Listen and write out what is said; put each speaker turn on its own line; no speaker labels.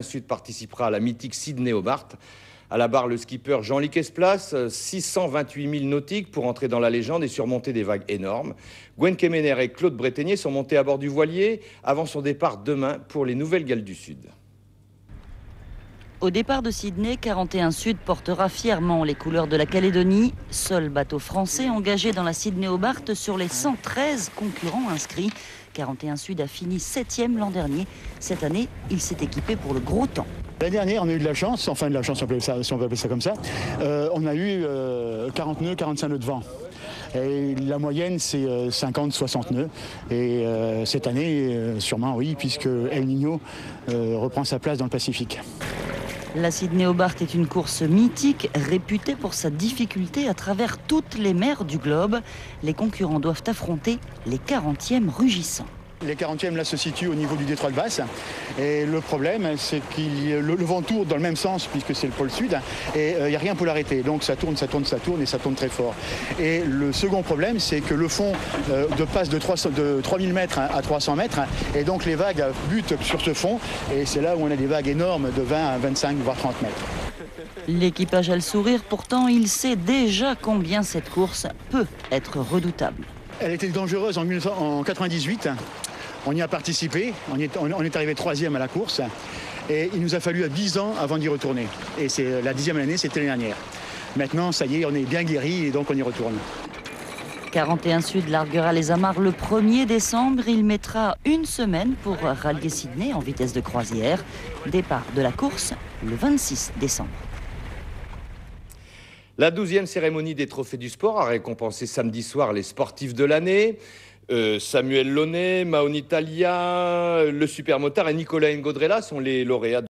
Sud participera à la mythique Sydney-Hobart. À la barre, le skipper Jean-Luc Esplas, 628 000 nautiques pour entrer dans la légende et surmonter des vagues énormes. Gwen Kemener et Claude Breténier sont montés à bord du voilier avant son départ demain pour les Nouvelles-Galles du Sud.
Au départ de Sydney, 41 Sud portera fièrement les couleurs de la Calédonie. Seul bateau français engagé dans la Sydney-Hobart sur les 113 concurrents inscrits. 41 Sud a fini 7e l'an dernier. Cette année, il s'est équipé pour le gros temps.
L'année dernière, on a eu de la chance, enfin de la chance, si on peut appeler ça comme ça. On a eu 40 nœuds, 45 nœuds de vent. Et la moyenne, c'est 50-60 nœuds. Et cette année, sûrement oui, puisque El Niño reprend sa place dans le Pacifique.
La Sydney-Hobart est une course mythique, réputée pour sa difficulté à travers toutes les mers du globe. Les concurrents doivent affronter les 40e rugissants.
Les 40e là se situent au niveau du détroit de Basse. Et le problème, c'est que le vent tourne dans le même sens, puisque c'est le pôle sud, et il n'y a rien pour l'arrêter. Donc ça tourne, ça tourne, ça tourne, et ça tourne très fort. Et le second problème, c'est que le fond passe de 3000 mètres à 300 mètres, et donc les vagues butent sur ce fond, et c'est là où on a des vagues énormes de 20 à 25, voire 30 mètres.
L'équipage a le sourire, pourtant il sait déjà combien cette course peut être redoutable.
Elle était dangereuse en 1998. On y a participé, on est arrivé 3e à la course et il nous a fallu 10 ans avant d'y retourner. Et c'est la 10e année, c'était l'année dernière. Maintenant, ça y est, on est bien guéri et donc on y retourne.
41 Sud larguera les amarres le 1er décembre. Il mettra une semaine pour rallier Sydney en vitesse de croisière. Départ de la course le 26 décembre.
La 12e cérémonie des trophées du sport a récompensé samedi soir les sportifs de l'année. Samuel Launay, Maoni Talia, le supermotard et Nicolas Ngodrella sont les lauréats.